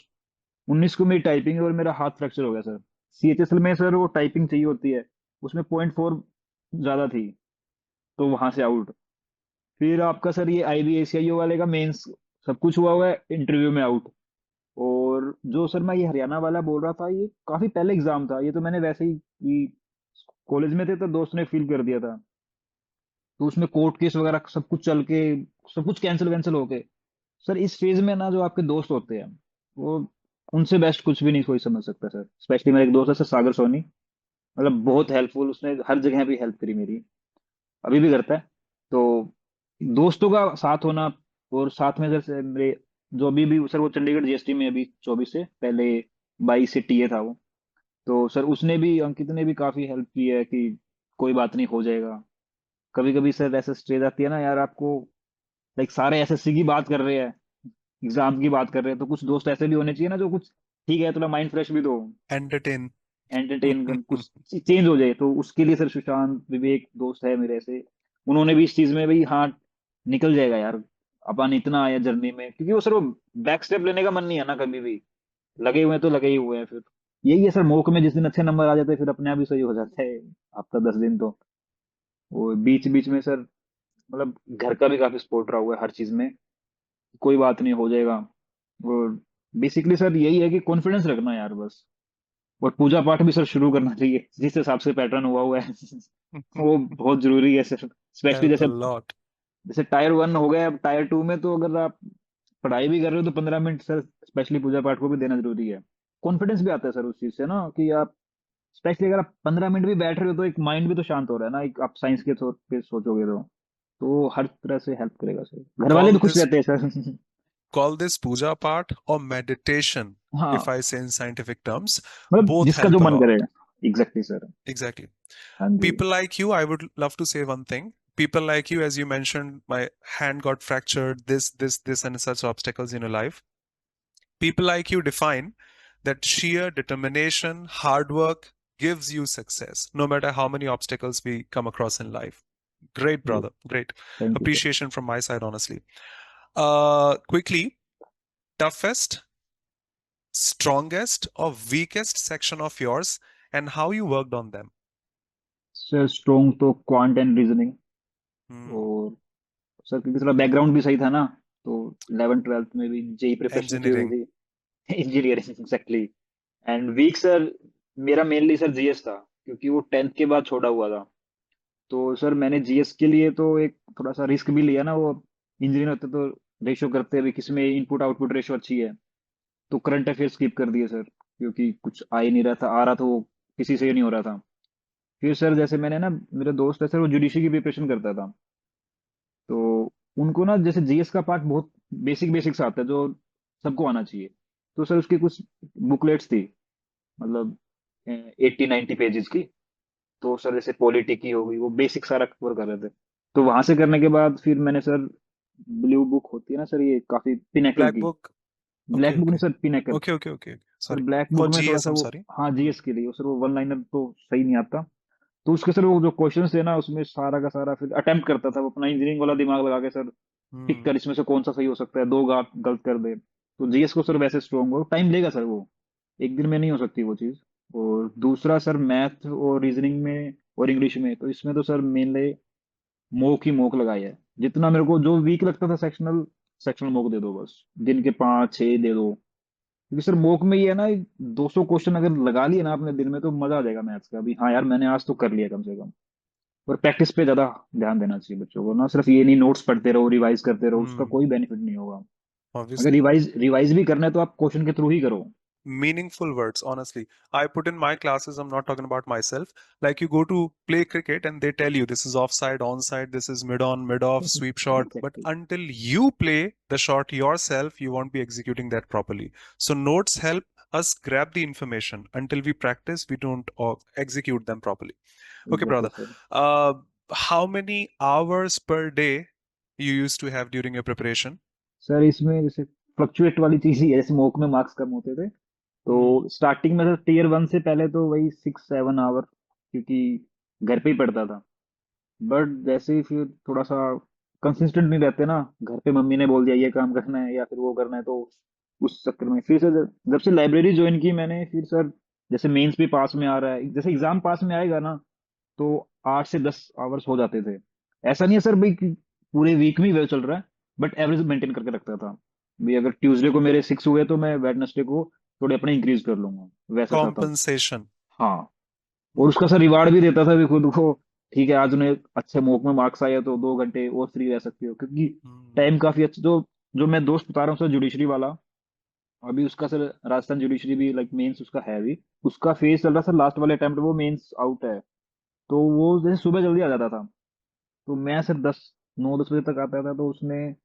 19 को मेरी टाइपिंग है और मेरा हाथ फ्रैक्चर हो गया सर। सीएचएसएल में सर वो टाइपिंग चाहिए होती है, उसमें 0.4 ज्यादा थी, तो वहां से आउट। फिर आपका सर ये आईबीएसआईओ वाले का मेंस सब कुछ हुआ है, इंटरव्यू में आउट। और जो सर मैं ये हरियाणा वाला बोल रहा था, ये काफी पहले एग्जाम था, ये तो मैंने वैसे ही कॉलेज में थे तो दोस्त ने फील कर दिया था। तो उसमें कोर्ट केस वगैरह सब कुछ चल के सब कुछ कैंसिल वैंसिल हो गए। सर इस फेज में ना जो आपके दोस्त होते हैं, वो उनसे बेस्ट कुछ भी नहीं कोई समझ सकता सर। स्पेशली मेरा एक दोस्त है सर, सागर सोनी, मतलब बहुत हेल्पफुल, उसने हर जगह भी हेल्प करी मेरी, अभी भी करता है। तो दोस्तों का साथ होना, और साथ में जैसे मेरे जो अभी भी सर वो चंडीगढ़ जीएसटी में अभी 24 से पहले 22 से टीए था वो, तो सर उसने भी अंकित ने भी काफी हेल्प की है कि कोई बात नहीं हो जाएगा। कभी कभी सर ऐसा स्टेज आती है ना यार आपको, लाइक सारे एसएससी की बात कर रहे हैं, एग्जाम की बात कर रहे हैं, तो कुछ दोस्त ऐसे भी होने चाहिए ना जो कुछ ठीक है थोड़ा माइंड फ्रेश भी दो, Entertain. एंटरटेन कर, कुछ चेंज हो जाए। तो उसके लिए सर सुशांत विवेक दोस्त है मेरे ऐसे, उन्होंने भी इस चीज में भाई हाँ निकल जाएगा यार, अपन इतना आया जर्नी में, क्योंकि वो सर वो बैक स्टेप लेने का मन नहीं है ना कभी भी, लगे हुए हैं तो लगे ही हुए हैं फिर। यही है सर, मौके में जिस दिन अच्छे नंबर आ जाते हैं फिर अपने आप ही सही हो जाता है, हफ्ता 10 दिन तो। वो बीच बीच में सर मतलब घर का भी काफी सपोर्ट रहा हुआ है हर चीज में, कोई बात नहीं हो जाएगा। और बेसिकली सर यही है कि कॉन्फिडेंस रखना यार बस। और पूजा पाठ भी सर शुरू करना चाहिए जिस हिसाब से पैटर्न हुआ हुआ है वो बहुत जरूरी है सर। स्पेशली Help a जैसे lot. जैसे टायर वन हो गया, अब टायर टू में तो अगर आप पढ़ाई भी कर रहे हो तो 15 मिनट सर स्पेशली पूजा पाठ को भी देना जरूरी है। कॉन्फिडेंस भी आता है सर उस चीज से ना, कि आप स्पेशली अगर आप 15 मिनट भी बैठ रहे हो तो एक माइंड भी तो शांत हो रहा है ना, एक आप साइंस के तौर पे सोचोगे तो हर तरह से हेल्प करेगा सर, घर वाले भी Call खुश this रहते हैं sir call this puja part or meditation. हाँ, if I say in scientific terms, मतलब both जिसका जो help a मन lot. करे। Exactly sir. Exactly. हाँ जी। People like you, I would love to say one thing. People like you, as you mentioned, my hand got fractured, this, and such obstacles in your life. People like you define that sheer determination, hard work gives you success, no matter how many obstacles we come across in life. Great, brother. Great. Thank you sir. Appreciation from my side, honestly. Quickly, toughest, strongest, or weakest section of yours, and how you worked on them. Sir strong तो क्वांट एंड रीजनिंग। Hmm. और सर क्योंकि थोड़ा बैकग्राउंड भी सही था ना, तो 11th 12th में भी जेई प्रिपरेशन की हुई Engineering. थी। Engineering exactly. And weak sir मेरा मेनली सर जीएस था, क्योंकि वो 10th के बाद छोड़ा हुआ था। तो सर मैंने जीएस के लिए तो एक थोड़ा सा रिस्क भी लिया ना, वो इंजीनियर होते तो रेशो करते हैं किसमें इनपुट आउटपुट रेशो अच्छी है। तो करंट अफेयर स्किप कर दिए सर, क्योंकि कुछ आ ही नहीं रहा था, आ रहा था वो किसी से ही नहीं हो रहा था। फिर सर जैसे मैंने ना, मेरे दोस्त है सर वो जुडिशरी की प्रिपरेशन करता था, तो उनको ना जैसे जीएस का पार्ट बहुत बेसिक बेसिक्स आता है जो सबको आना चाहिए। तो सर उसकी कुछ बुकलेट्स थी, मतलब 80 90 पेजेस की। तो सर जैसे पॉलिटी की हो गई, वो बेसिक सारा कवर कर रहे थे। तो वहां से करने के बाद फिर मैंने सर, ब्लू बुक होती है ना सर, ये काफी पिनेकल Black की। book. ब्लैक Okay, बुक नहीं okay. Sir, pinnacle. Okay, okay, okay. Sir Sorry. Black book For में थोड़ा GS, सा I'm वो, sorry. हाँ Hmm. जीएस के लिए, वो सर वो वन लाइनर तो सही नहीं आता। तो उसके सर वो जो क्वेश्चन थे ना, उसमें सारा का सारा फिर अटेम्प्ट करता था वो अपना इंजीनियरिंग वाला दिमाग लगा के सर, टिक Hmm. कर इसमें से कौन सा सही हो सकता है, दो गात गलत कर दे। तो जीएस को सर वैसे स्ट्रॉन्ग हो टाइम लेगा सर, वो एक दिन में नहीं हो सकती वो चीज। और दूसरा सर मैथ और रीजनिंग में और इंग्लिश में, तो इसमें तो सर मेनली मोक ही मोक लगाई है। जितना मेरे को जो वीक लगता था सेक्शनल, सेक्शनल मोक दे दो बस, दिन के 5 6 दे दो। क्योंकि सर मोक में ये है ना, 200 क्वेश्चन अगर लगा लिए ना आपने दिन में, तो मजा आ जाएगा मैथ्स का भी। हाँ यार मैंने आज तो कर लिया कम से कम। और प्रैक्टिस पे ज्यादा ध्यान देना चाहिए बच्चों को ना, सिर्फ ये नहीं नोट्स पढ़ते रहो रिवाइज करते रहो, उसका Hmm. कोई बेनिफिट नहीं होगा। अगर Obviously. रिवाइज रिवाइज भी करना है तो आप क्वेश्चन के थ्रू ही करो। Meaningful words, honestly. I put in my classes, I'm not talking about myself. Like you go to play cricket and they tell you this is offside, onside, this is mid on, mid off, sweep shot. But exactly. until you play the shot yourself, you won't be executing that properly. So notes help us grab the information. Until we practice, we don't execute them properly. Okay, exactly brother. Sir. Uh, how many hours per day you used to have during your preparation? Sir इसमें जैसे फ्लक्चुएट वाली चीज ही है, जैसे मोक में मार्क्स कम होते थे, तो Hmm. स्टार्टिंग में सर टीयर 1 से पहले तो वही 6 7 आवर, क्योंकि घर पे ही पढ़ता था। बट जैसे ही फिर थोड़ा सा कंसिस्टेंट नहीं रहते ना, घर पे मम्मी ने बोल दिया ये काम करना है या फिर वो करना है, तो उस चक्कर में फिर से जब से लाइब्रेरी ज्वाइन की मैंने, फिर सर जैसे मेंस भी पास में आ रहा है, जैसे एग्जाम पास में आएगा ना, तो 8 से 10 आवर्स हो जाते थे। ऐसा नहीं है सर भाई कि पूरे वीक में ही वेल चल रहा है, बट एवरेज मेंटेन करके रखता था। भाई अगर ट्यूसडे को मेरे 6 हुए तो मैं वेडनेसडे को थोड़े अपने इंक्रीज कर लूंगा, वैसा था तब। Compensation. हाँ। और उसका सर रिवार्ड भी देता था भी खुद को। ठीक है आज उन्हें अच्छे मॉक में मार्क्स आए तो 2 घंटे और फ्री रह सकते हो, क्योंकि Hmm. टाइम काफी अच्छा। जो जो मैं दोस्त बता रहा हूँ सर जुडिशरी वाला, अभी उसका सर राजस्थान जुडिशरी भी लाइक मेंस उसका है भी, उसका फेज चल रहा सर लास्ट वाले अटेम्प्ट, वो मेंस आउट है। तो वो जैसे सुबह जल्दी आ जाता था, तो मैं सर 9 10 बजे तक आता था, तो उसने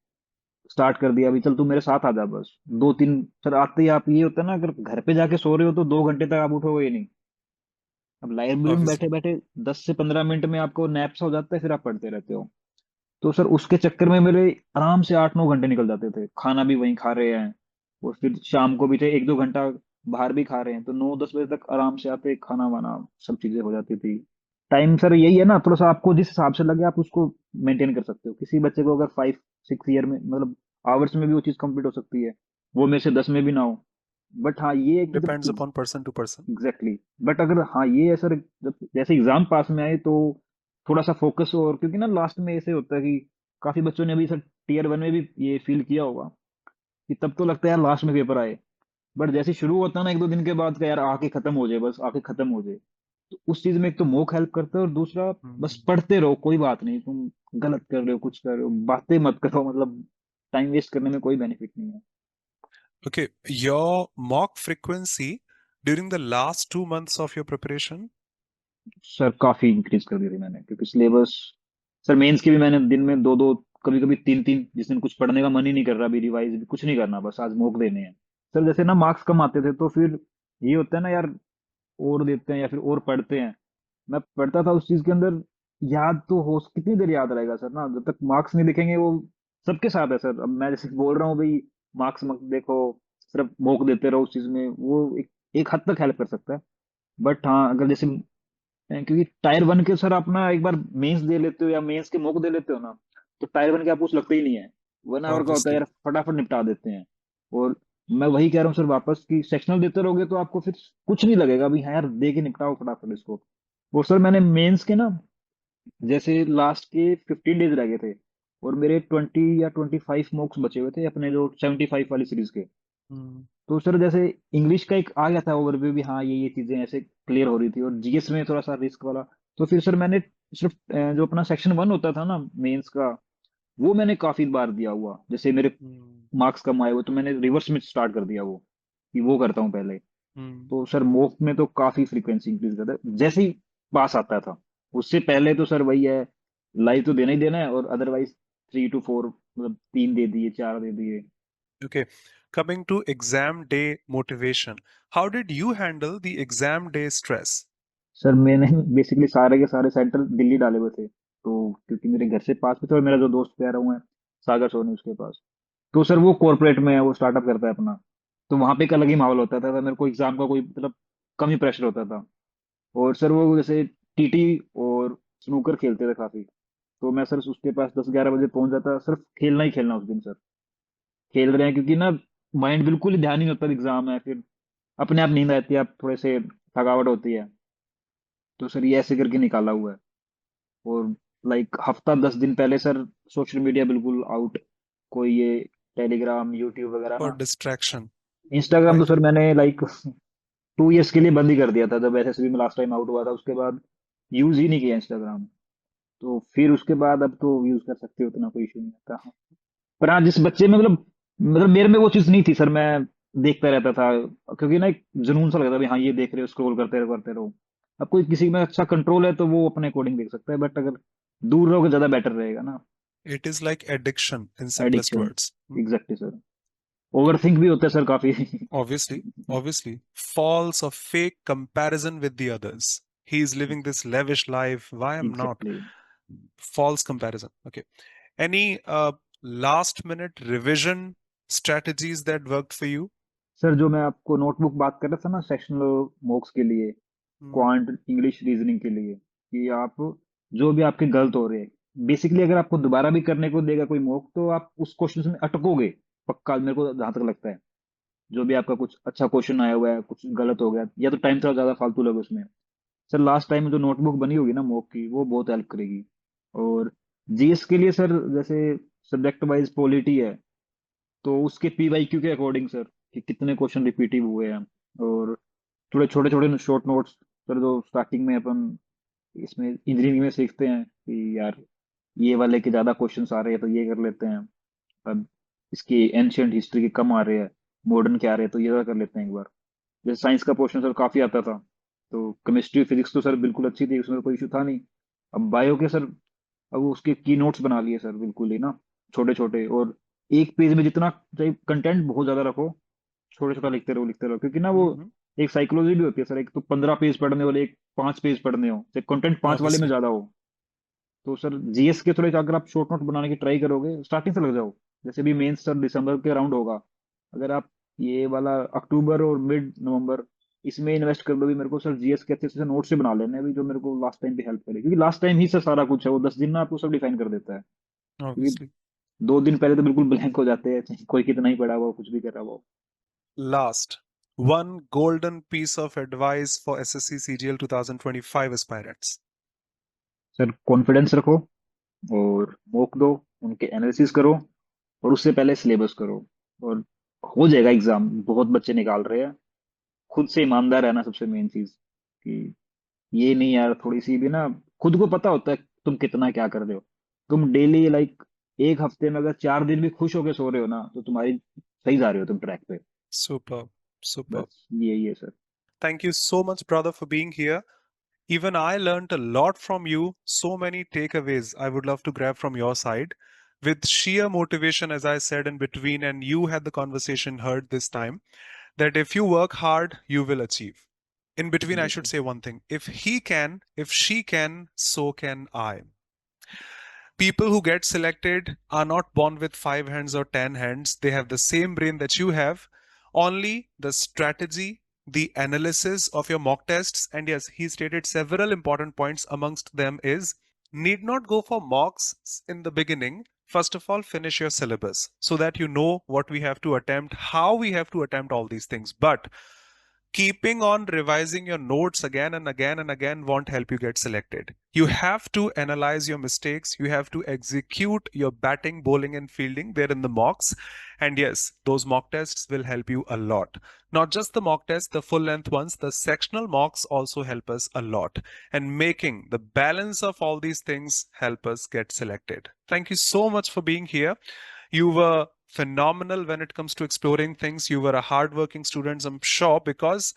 स्टार्ट कर दिया अभी चल तू मेरे साथ आ जा बस। 2 3 सर आते ही आप, ये होता है ना अगर घर पे जाके सो रहे हो तो 2 घंटे तक आप उठोगे ही नहीं। अब लाइब्रेरी में बैठे Obviously. बैठे 10 से 15 मिनट में आपको नैप्स हो जाता है, फिर आप पढ़ते रहते हो। तो सर उसके चक्कर में मेरे आराम से 8 9 घंटे निकल जाते थे, खाना भी वहीं खा रहे हैं, और फिर शाम को भी थे 1 2 घंटा बाहर भी खा रहे हैं, तो 9 10 बजे तक आराम से आते खाना वाना सब चीजें हो जाती थी। टाइम सर यही है ना, थोड़ा सा आपको जिस हिसाब से लगे आप उसको मेंटेन कर सकते हो। किसी बच्चे को अगर 5 6 ईयर में मतलब आवर्स में भी वो चीज कंप्लीट हो सकती है, वो मेरे से 10 में भी ना हो। बट हाँ ये है कि जब, Depends upon person to person. Exactly exactly. But अगर हाँ ये है सर, जब जैसे एग्जाम पास में आए तो थोड़ा सा फोकस हो, और क्योंकि ना लास्ट में ऐसे होता है कि काफी बच्चों ने अभी सर टीयर 1 में भी ये फील किया होगा कि तब तो लगता है यार लास्ट में पेपर आए, बट जैसे शुरू होता है ना 1 2 दिन के बाद का, यार आके खत्म हो जाए बस, आके खत्म हो जाए। तो उस चीज में एक तो मॉक हेल्प करता है, और दूसरा बस Hmm. पढ़ते रहो, कोई बात नहीं, तुम गलत कर रहे हो कुछ कर रहे हो, बातें मत करो, मतलब टाइम वेस्ट करने में कोई बेनिफिट नहीं है। Okay, your mock frequency during the last 2 months of your preparation. Sir काफी इंक्रीज कर दी थी मैंने, क्योंकि सिलेबस, सर मेंस की भी मैंने दिन में 2 2 कभी कभी 3 3, जिस दिन कुछ पढ़ने का मन ही नहीं कर रहा, अभी रिवाइज भी कुछ नहीं करना, बस आज मॉक देने हैं, सर जैसे ना मार्क्स कम आते थे तो फिर ये होता है ना यार, और देते हैं या फिर और पढ़ते हैं। मैं पढ़ता था उस चीज के अंदर, याद तो हो कितनी देर याद रहेगा सर ना, जब तक मार्क्स नहीं दिखेंगे वो। सबके साथ है सर, अब मैं जैसे बोल रहा हूँ भाई, मार्क्स मत देखो, सिर्फ मोक देते रहो उस चीज में, वो एक हद तक हेल्प कर सकता है। बट हाँ, अगर जैसे क्योंकि टायर वन के सर आप ना एक बार मेंस दे लेते हो या मेंस के मॉक दे लेते हो ना, तो टायर वन के आपको कुछ लगता ही नहीं है। 1 आवर का होता है Obviously. यार, फटाफट निपटा देते हैं। और मैं वही कह रहा हूँ सर वापस कि सेक्शनल देते रहोगे तो आपको फिर कुछ नहीं लगेगा, अभी हाँ यार दे के निपटाओ फटाफट इसको। वो सर मैंने मेंस के ना, जैसे लास्ट के 15 डेज रह गए थे, और मेरे 20 या 25 मॉक्स बचे हुए थे अपने जो 75 वाली सीरीज के। Hmm. तो सर जैसे इंग्लिश का एक आ गया था ओवरव्यू भी, हाँ ये चीजें ऐसे क्लियर हो रही थी, और जीएस में थोड़ा सा रिस्क वाला। तो फिर सर मैंने सिर्फ जो अपना सेक्शन 1 होता था ना मेंस का, वो मैंने काफी बार दिया हुआ। जैसे मेरे Hmm. मार्क्स कम आए हुए तो मैंने रिवर्स में स्टार्ट कर दिया वो, कि वो करता हूँ पहले। Hmm. तो सर मॉक में तो काफी फ्रीक्वेंसी इंक्रीज करता है जैसे ही पास आता था। उससे पहले तो सर वही है, लाइव तो देना ही देना है, और अदरवाइज 3 to 4, मतलब 3 दे दिए, 4 दे दिए। Okay. Coming to exam day motivation, how did you handle the exam day stress? Sir मैंने बेसिकली सारे के सारे सेंटर दिल्ली डाले हुए थे, तो क्योंकि मेरे घर से पास में थे, और मेरा जो दोस्त कह रहा हूँ है सागर सोनी उसके पास, तो सर वो कॉर्पोरेट में है, वो स्टार्टअप करता है अपना। तो वहां पे एक अलग ही माहौल होता था, मेरे को एग्जाम का कोई मतलब कम ही प्रेशर होता था। और सर वो जैसे टीटी और स्नूकर खेलते थे काफी, तो मैं सर उसके पास 10-11 बजे पहुंच जाता, सिर्फ खेलना ही खेलना उस दिन सर। खेल रहे हैं क्योंकि ना माइंड बिल्कुल ही ध्यान ही नहीं होता, एग्जाम है फिर अपने आप नींद आती है, आप थोड़े से थकावट होती है। तो सर ये ऐसे करके निकाला हुआ है। और लाइक हफ्ता 10 दिन पहले सर सोशल मीडिया बिल्कुल आउट, कोई ये टेलीग्राम यूट्यूब वगैरह For ना। distraction, इंस्टाग्राम तो right? सर मैंने लाइक 2 इयर्स के लिए बंद ही कर दिया था, जब एसएसबी में लास्ट टाइम आउट हुआ था उसके बाद यूज ही नहीं किया इंस्टाग्राम। तो फिर उसके बाद अब तो यूज कर सकते हो, उतना कोई इशू नहीं आता। पर हाँ, जिस बच्चे में मतलब मेरे में वो चीज नहीं थी सर, मैं देखता रहता था, क्योंकि ना एक जुनून सा लगता था भी हाँ ये देख रहे हो, स्क्रॉल करते रहो। अब कोई किसी में अच्छा कंट्रोल है तो वो अपने अकॉर्डिंग देख सकता है, बट अगर दूर रहोगे ज्यादा बेटर रहेगा ना। It is like addiction in simplest addiction, words. Exactly sir. Over think भी होता है सर काफी। Obviously, false or fake comparison with the others. He is living this lavish life. Why am not? Exactly. False comparison. Okay. Any last minute revision strategies that worked for you? Sir जो मैं आपको नोटबुक बात कर रहा था ना सेक्शनल मॉक्स के लिए, Hmm. क्वांट इंग्लिश रीजनिंग के लिए, कि आप जो भी आपके गलत हो रहे हैं, बेसिकली अगर आपको दोबारा भी करने को देगा कोई मॉक तो आप उस क्वेश्चन में अटकोगे पक्का, मेरे को जहां तक लगता है। जो भी आपका कुछ अच्छा क्वेश्चन आया हुआ है, कुछ गलत हो गया, या तो टाइम थोड़ा ज्यादा फालतू लगे उसमें, सर लास्ट टाइम जो नोटबुक बनी होगी ना मॉक की, वो बहुत हेल्प करेगी। और जीएस के लिए सर जैसे सब्जेक्ट वाइज पॉलिटी है, तो उसके पीवाईक्यू के अकॉर्डिंग सर, कि कितने क्वेश्चन रिपीटिव हुए हैं, और थोड़े छोटे छोटे शॉर्ट नोट्स सर, जो स्टार्टिंग में अपन इसमें इंजीनियरिंग में सीखते हैं कि यार ये वाले के ज्यादा क्वेश्चंस आ रहे हैं तो ये कर लेते हैं, अब इसकी एंशियंट हिस्ट्री के कम आ रहे हैं, मॉडर्न के आ रहे हैं तो ये वाला कर लेते हैं एक बार। जैसे साइंस का पोर्शन सर काफी आता था, तो केमिस्ट्री फिजिक्स तो सर बिल्कुल अच्छी थी, उसमें कोई इशू था नहीं। अब बायो के सर, अब उसके की नोट्स बना लिए सर बिल्कुल ही ना, छोटे छोटे, और एक पेज में जितना चाहिए कंटेंट बहुत ज्यादा रखो, छोटा छोटा लिखते रहो, क्योंकि ना वो Hmm. एक साइकोलॉजी भी होती है सर, एक तो 15 पेज पढ़ने वाले, एक 5 पेज पढ़ने हो, कंटेंट 5 वाले में Obviously. ज्यादा हो। तो सर जीएस के थोड़े अगर आप शॉर्ट नोट बनाने की ट्राई करोगे, स्टार्टिंग से लग जाओ। जैसे भी मेंस सर दिसंबर के राउंड होगा, अगर आप ये वाला अक्टूबर और मिड नवंबर इसमें इन्वेस्ट कर दो भी, मेरे को सर जीएस के अच्छे से नोट से बना लेने हैं अभी, जो मेरे को लास्ट टाइम भी हेल्प करे, क्योंकि लास्ट टाइम ही सर सारा कुछ है, वो 10 दिन ना आपको सब डिफाइन कर देता है। क्योंकि Obviously. 2 दिन पहले तो बिल्कुल ब्लैंक हो जाते हैं, चाहे कोई कितना ही पढ़ा हुआ हो, कुछ भी कर रहा हो। Last, one golden piece of advice for SSC CGL 2025 aspirants. Sir confidence रखो, और मॉक दो, उनके एनालिसिस करो, और उससे पहले सिलेबस करो, और हो जाएगा एग्जाम। बहुत बच्चे निकाल रहे हैं, खुद से ईमानदार रहना सबसे मेन चीज, कि ये नहीं यार, थोड़ी सी भी ना, खुद को पता होता है तुम कितना क्या कर रहे हो। तुम डेली लाइक एक हफ्ते में अगर 4 दिन भी खुश होके सो रहे हो ना, तो तुम्हारी सही जा रहे हो तुम ट्रैक पे। Superb. Superb. बस यही है sir. Thank you so much, brother, for being here. Even I learned a lot from you. So many takeaways I would love to grab from your side. with sheer motivation, as I said in between, and you had the conversation heard this time, that if you work hard, you will achieve. In between, I should Exactly. say one thing. If he can, if she can, so can I. People who get selected are not born with 5 hands or 10 hands. They have the same brain that you have. Only the strategy, the analysis of your mock tests, and yes, he stated several important points. Amongst them is need not go for mocks in the beginning. First of all, finish your syllabus so that you know what we have to attempt, how we have to attempt all these things. But keeping on revising your notes again and again and again won't help you get selected. You have to analyze your mistakes. You have to execute your batting, bowling, and fielding there in the mocks. And yes, those mock tests will help you a lot. Not just the mock tests, the full length ones, the sectional mocks also help us a lot. And making the balance of all these things help us get selected. Thank you so much for being here. You were phenomenal when it comes to exploring things. You were a hardworking student, I'm sure, because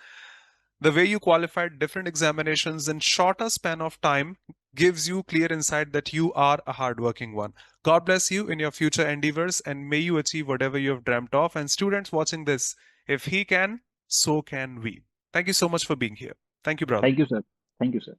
the way you qualified different examinations in shorter span of time gives you clear insight that you are a hardworking one. God bless you in your future endeavors and may you achieve whatever you have dreamt of. And students watching this, if he can, so can we. Thank you so much for being here. Thank you, brother. Thank you, sir. Thank you, sir.